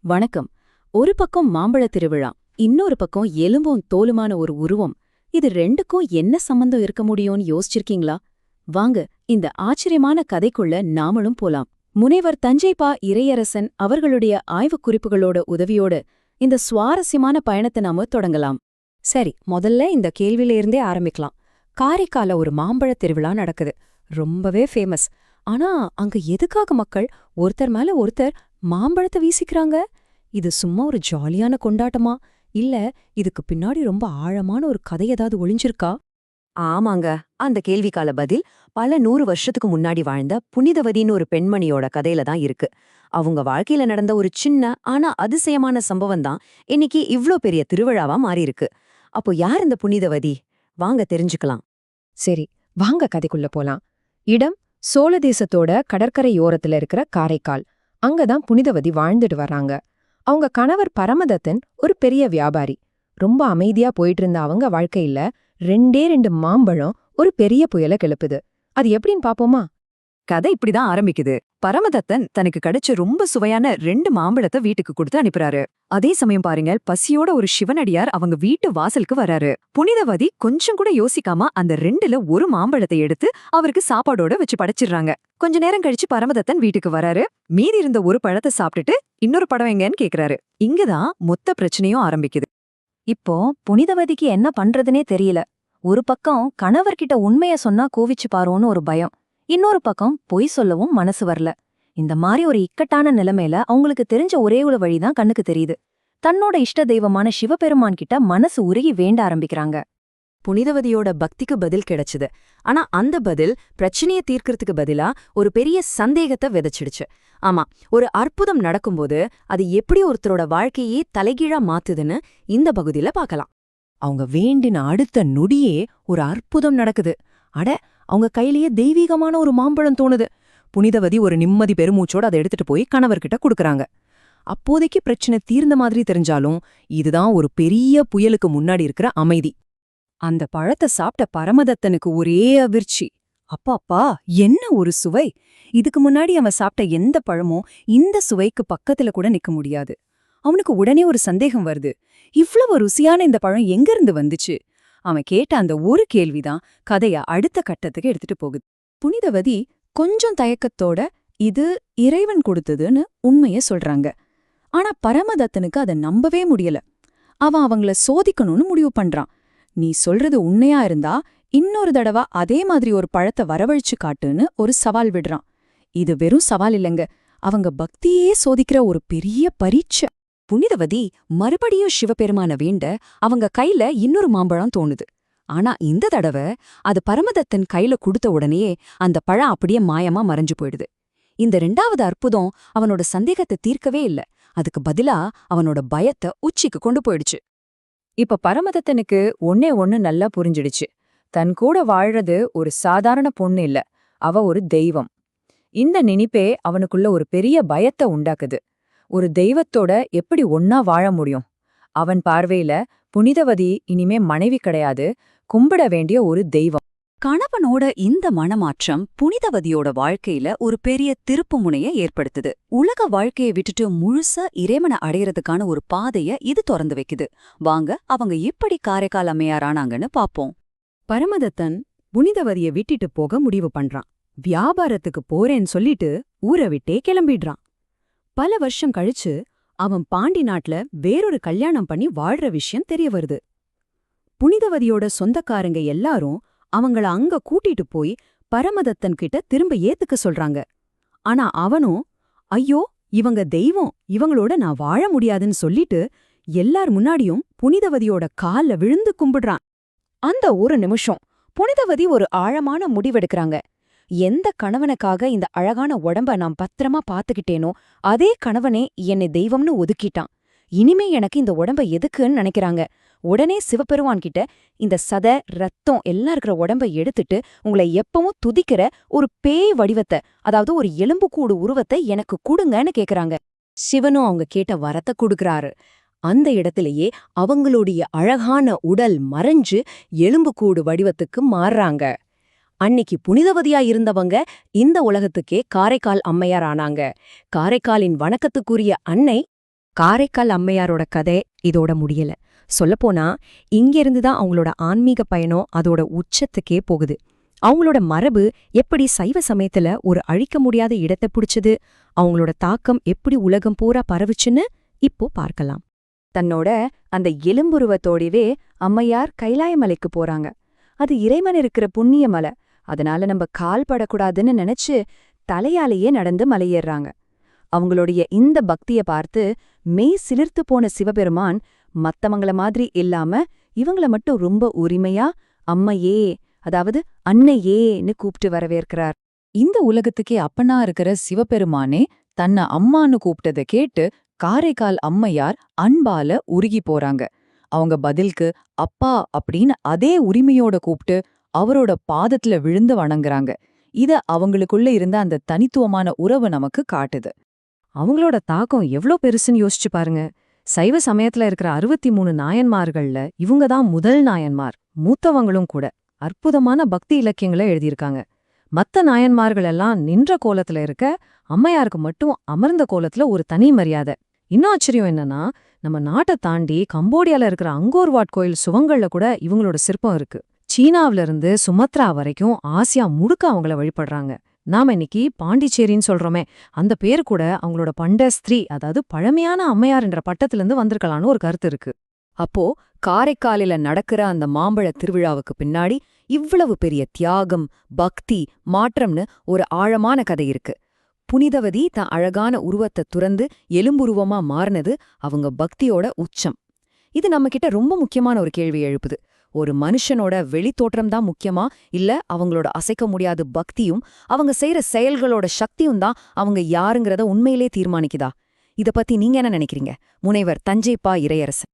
வணக்கம். ஒரு பக்கம் மாம்பழத் திருவிழா, இன்னொரு பக்கம் எலும்பும் தோலுமான ஒரு உருவம். இது ரெண்டுக்கும் என்ன சம்பந்தம் இருக்க முடியும்னு யோசிச்சிருக்கீங்களா? வாங்க, இந்த ஆச்சரியமான கதைக்குள்ள நாமளும் போலாம். முனைவர் தஞ்சைபா இறையரசன் அவர்களுடைய ஆய்வுக் குறிப்புகளோட உதவியோட இந்த சுவாரஸ்யமான பயணத்தை நாம தொடங்கலாம். சரி, முதல்ல இந்த கேள்வியிலிருந்தே ஆரம்பிக்கலாம். காரைக்கால ஒரு மாம்பழத் திருவிழா நடக்குது. ரொம்பவே ஃபேமஸ். ஆனா அங்க எதுக்காக மக்கள் ஒருத்தர் மேல ஒருத்தர் மாம்பழத்தை வீசிக்கிறாங்க? இது சும்மா ஒரு ஜாலியான கொண்டாட்டமா? இல்ல இதுக்கு பின்னாடி ரொம்ப ஆழமான ஒரு கதை ஏதாவது ஒளிஞ்சிருக்கா? ஆமாங்க. அந்த கேள்விக்கால பதில் பல 100 வருஷத்துக்கு முன்னாடி வாழ்ந்த புனிதவதின்னு ஒரு பெண்மணியோட கதையில தான் இருக்கு. அவங்க வாழ்க்கையில நடந்த ஒரு சின்ன ஆனா அதிசயமான சம்பவம் தான் இன்னைக்கு இவ்ளோ பெரிய திருவிழாவா மாறியிருக்கு. அப்போ யார் இந்த புனிதவதி? வாங்க தெரிஞ்சுக்கலாம். சரி, வாங்க கதைக்குள்ள போலாம். இடம் சோழ தேசத்தோட கடற்கரையோரத்துல இருக்கிற காரைக்கால். அங்கதான் புனிதவதி வாழ்ந்துட்டு வர்றாங்க. அவங்க கணவர் பரமதத்தன் ஒரு பெரிய வியாபாரி. ரொம்ப அமைதியா போயிட்டு இருந்த அவங்க வாழ்க்கையில ரெண்டே 2 மாம்பழம் ஒரு பெரிய புயல கிளப்புது. அது எப்படின்னு பாப்போமா? கதை இப்படிதான் ஆரம்பிக்குது. பரமதத்தன் தனக்கு கிடைச்ச ரொம்ப சுவையான 2 மாம்பழத்தை வீட்டுக்கு கொடுத்து அனுப்புறாரு. அதே சமயம் பாருங்க, பசியோட ஒரு சிவனடியார் அவங்க வீட்டு வாசலுக்கு வராரு. புனிதவதி கொஞ்சம் கூட யோசிக்காம அந்த 2ல ஒரு மாம்பழத்தை எடுத்து அவருக்கு சாப்பாடோட வச்சு படைச்சிடுறாங்க. கொஞ்ச நேரம் கழிச்சு பரமதத்தன் வீட்டுக்கு வராரு. மீதி இருந்த ஒரு பழத்தை சாப்பிட்டுட்டு இன்னொரு பழம் எங்கன்னு கேக்குறாரு. இங்கதான் மொத்த பிரச்சனையும் ஆரம்பிக்குது. இப்போ புனிதவதிக்கு என்ன பண்றதுனே தெரியல. ஒரு பக்கம் கணவர்கிட்ட உண்மைய சொன்னா கோவிச்சு பாரோன்னு ஒரு பயம். இன்னொரு பக்கம் பொய் சொல்லவும் மனசு வரல. இந்த மாதிரி ஒரு இக்கட்டான நிலைமையில அவங்களுக்கு தெரிஞ்ச ஒரே ஒரு வழிதான் கண்ணுக்கு தெரியுது. தன்னோட இஷ்ட தெய்வமான சிவபெருமான் கிட்ட மனசு உருகி வேண்ட ஆரம்பிக்கிறாங்க. புனிதவதியோட பக்திக்கு பதில் கிடைச்சது. ஆனா அந்த பதில் பிரச்சனையை தீர்க்கறதுக்கு பதிலா ஒரு பெரிய சந்தேகத்தை விதைச்சிடுச்சு. ஆமா, ஒரு அற்புதம் நடக்கும்போது அது எப்படி ஒருத்தரோட வாழ்க்கையே தலைகீழா மாத்துதுன்னு இந்த பகுதியில பார்க்கலாம். அவங்க வேண்டின அடுத்த நொடியே ஒரு அற்புதம் நடக்குது. அட, அவங்க கையிலேயே தெய்வீகமான ஒரு மாம்பழம் தோணுது. புனிதவதி ஒரு நிம்மதி பெருமூச்சோட அதை எடுத்துட்டு போய் கணவர்கிட்ட கொடுக்கறாங்க. அப்போதைக்கு பிரச்சனை தீர்ந்த மாதிரி தெரிஞ்சாலும் இதுதான் ஒரு பெரிய புயலுக்கு முன்னாடி இருக்கிற அமைதி. அந்த பழத்தை சாப்பிட்ட பரமதத்தனுக்கு ஒரே அதிர்ச்சி. அப்பாப்பா, என்ன ஒரு சுவை! இதுக்கு முன்னாடி அவன் சாப்பிட்ட எந்த பழமும் இந்த சுவைக்கு பக்கத்துல கூட நிக்க முடியாது. அவனுக்கு உடனே ஒரு சந்தேகம் வருது. இவ்வளவு ருசியான இந்த பழம் எங்கிருந்து வந்துச்சு? அவன் கேட்ட அந்த ஒரு கேள்விதான் கதைய அடுத்த கட்டத்துக்கு எடுத்துட்டு போகுது. புனிதவதி கொஞ்சம் தயக்கத்தோட இது இறைவன் கொடுத்ததுன்னு உண்மைய சொல்றாங்க. ஆனா பரமதத்தனுக்கு அதை நம்பவே முடியல. அவன் அவங்கள சோதிக்கணும்னு முடிவு பண்றான். நீ சொல்றது உண்மையா இருந்தா இன்னொரு தடவை அதே மாதிரி ஒரு பழத்தை வரவழைச்சு காட்டுன்னு ஒரு சவால் விடுறான். இது வெறும் சவால் இல்லைங்க, அவங்க பக்தியே சோதிக்கிற ஒரு பெரிய பரீட்சை. புனிதவதி மறுபடியும் சிவபெருமான வேண்ட அவங்க கையில இன்னொரு மாம்பழம் தோணுது. ஆனா இந்த தடவை அது பரமதத்தன் கையில கொடுத்த உடனேயே அந்த பழம் அப்படியே மாயமா மறைஞ்சு போயிடுது. இந்த 2வது அற்புதம் அவனோட சந்தேகத்தை தீர்க்கவே இல்ல. அதுக்கு பதிலா அவனோட பயத்தை உச்சிக்கு கொண்டு போயிடுச்சு. இப்ப பரமதத்தனுக்கு ஒண்ணு நல்லா புரிஞ்சிடுச்சு. தன் கூட வாழ்றது ஒரு சாதாரண பொண்ணு இல்ல, அவ ஒரு தெய்வம். இந்த நினைப்பே அவனுக்குள்ள ஒரு பெரிய பயத்தை உண்டாக்குது. ஒரு தெய்வத்தோட எப்படி ஒன்னா வாழ முடியும்? அவன் பார்வையில புனிதவதி இனிமே மனைவி கிடையாது, கும்பிட வேண்டிய ஒரு தெய்வம். கணவனோட இந்த மனமாற்றம் புனிதவதியோட வாழ்க்கையில ஒரு பெரிய திருப்புமுனைய ஏற்படுத்துது. உலக வாழ்க்கையை விட்டுட்டு முழுசா இறைவனை அடையறதுக்கான ஒரு பாதைய இது திறந்து வைக்குது. வாங்க, அவங்க எப்படி காரைக்கால் அம்மையாரானாங்கன்னு பாப்போம். பரமதத்தன் புனிதவதிய விட்டுட்டு போக முடிவு பண்றான். வியாபாரத்துக்கு போறேன்னு சொல்லிட்டு ஊரை விட்டே கிளம்பிடுறான். பல வருஷம் கழிச்சு அவன் பாண்டி நாட்டுல வேறொரு கல்யாணம் பண்ணி வாழ்ற விஷயம் தெரிய வருது. புனிதவதியோட சொந்தக்காரங்க எல்லாரும் அவங்கள அங்க கூட்டிட்டு போய் பரமதத்தன் கிட்ட திரும்ப ஏத்துக்க சொல்றாங்க. ஆனா அவனும், ஐயோ, இவங்க தெய்வம், இவங்களோட நான் வாழ முடியாதுன்னு சொல்லிட்டு எல்லார் முன்னாடியும் புனிதவதியோட கால்ல விழுந்து கும்பிடுறான். அந்த ஒரு நிமிஷம் புனிதவதி ஒரு ஆழமான முடிவெடுக்கறாங்க. எந்த கணவனுக்காக இந்த அழகான உடம்ப நான் பத்திரமா பாத்துக்கிட்டேனோ அதே கணவனே என்னை தெய்வம்னு ஒதுக்கிட்டான். இனிமே எனக்கு இந்த உடம்ப எதுக்குன்னு நினைக்கிறாங்க. உடனே சிவபெருமான் கிட்ட இந்த சத ரத்தம் எல்லாம் இருக்கிற உடம்ப எடுத்துட்டு உங்களை எப்பவும் துதிக்கிற ஒரு பேய் வடிவத்தை, அதாவது ஒரு எலும்புக்கூடு உருவத்தை எனக்கு கொடுங்கன்னு கேக்குறாங்க. சிவனும் அவங்க கேட்ட வரத்தை கொடுக்கறாரு. அந்த இடத்திலேயே அவங்களுடைய அழகான உடல் மறைஞ்சு எலும்புக்கூடு வடிவத்துக்கு மாறுறாங்க. அன்னிக்கு புனிதவதியா இருந்தவங்க இந்த உலகத்துக்கே காரைக்கால் அம்மையார் ஆனாங்க. காரைக்காலின் வணக்கத்துக்குரிய அன்னை காரைக்கால் அம்மையாரோட கதை இதோட முடியல. சொல்லப்போனா இங்கிருந்து தான் அவங்களோட ஆன்மீக பயணம் அதோட உச்சத்துக்கே போகுது. அவங்களோட மரபு எப்படி சைவ சமயத்துல ஒரு அழிக்க முடியாத இடத்தை பிடிச்சது, அவங்களோட தாக்கம் எப்படி உலகம் பூரா பரவுச்சுன்னு இப்போ பார்க்கலாம். தன்னோட அந்த எலும்புருவத்தோடவே அம்மையார் கைலாயமலைக்கு போறாங்க. அது இறைவன் இருக்கிற புண்ணிய மலை. அதனால நம்ம கால் படக்கூடாதுன்னு நினைச்சு தலையாலேயே நடந்து மலையேறாங்க. அவங்களுடைய இந்த பக்திய பார்த்து மெய் சிலிர்த்து போன சிவபெருமான் மத்தவங்கள மாதிரி இல்லாம இவங்கள மட்டும் ரொம்ப உரிமையா அம்மையே, அதாவது அன்னையேன்னு கூப்பிட்டு வரவேற்கிறார். இந்த உலகத்துக்கே அப்பனா இருக்கிற சிவபெருமானே தன்னை அம்மான்னு கூப்பிட்டதை கேட்டு காரைக்கால் அம்மையார் அன்பால உருகி போறாங்க. அவங்க பதிலுக்கு அப்பா அப்படின்னு அதே உரிமையோட கூப்பிட்டு அவரோட பாதத்துல விழுந்து வணங்குறாங்க. இத அவங்களுக்குள்ள இருந்த அந்த தனித்துவமான உறவு நமக்கு காட்டுது. அவங்களோட தாக்கம் எவ்ளோ பெருசுன்னு யோசிச்சு பாருங்க. சைவ சமயத்துல இருக்கிற 63 நாயன்மார்கள்ல இவங்க தான் முதல் நாயன்மார், மூத்தவங்களும் கூட. அற்புதமான பக்தி இலக்கியங்களை எழுதியிருக்காங்க. மத்த நாயன்மார்கள் எல்லாம் நின்ற கோலத்துல இருக்க, அம்மையாருக்கு மட்டும் அமர்ந்த கோலத்துல ஒரு தனி மரியாதை. இன்னும் ஆச்சரியம் என்னன்னா, நம்ம நாட்டை தாண்டி கம்போடியால இருக்கிற அங்கோர்வாட் கோயில் சுவங்கள்ல கூட இவங்களோட சிற்பம் இருக்கு. சீனாவில இருந்து சுமத்ரா வரைக்கும் ஆசியா முழுக்க அவங்கள வழிபடுறாங்க. நாம இன்னைக்கு பாண்டிச்சேரின்னு சொல்றோமே, அந்த பேரு கூட அவங்களோட பண்ட ஸ்திரீ, அதாவது பழமையான அம்மையார் என்ற பட்டத்திலிருந்து வந்திருக்கலான்னு ஒரு கருத்து இருக்கு. அப்போ காரைக்காலில நடக்கிற அந்த மாம்பழ திருவிழாவுக்கு பின்னாடி இவ்வளவு பெரிய தியாகம், பக்தி, மாற்றம்னு ஒரு ஆழமான கதை இருக்கு. புனிதவதி தன் அழகான உருவத்தை துறந்து எலும்புருவமா மாறினது அவங்க பக்தியோட உச்சம். இது நம்மகிட்ட ரொம்ப முக்கியமான ஒரு கேள்வி எழுப்புது. ஒரு மனுஷனோட வெளித்தோற்றம்தான் முக்கியமா, இல்ல அவங்களோட அசைக்க முடியாத பக்தியும் அவங்க செய்யற செயல்களோட சக்தியும் தான் அவங்க யாருங்கிறத உண்மையிலே தீர்மானிக்குதா? இத பத்தி நீங்க என்ன நினைக்கிறீங்க? முனைவர் தஞ்சை பா. இறையரசன்.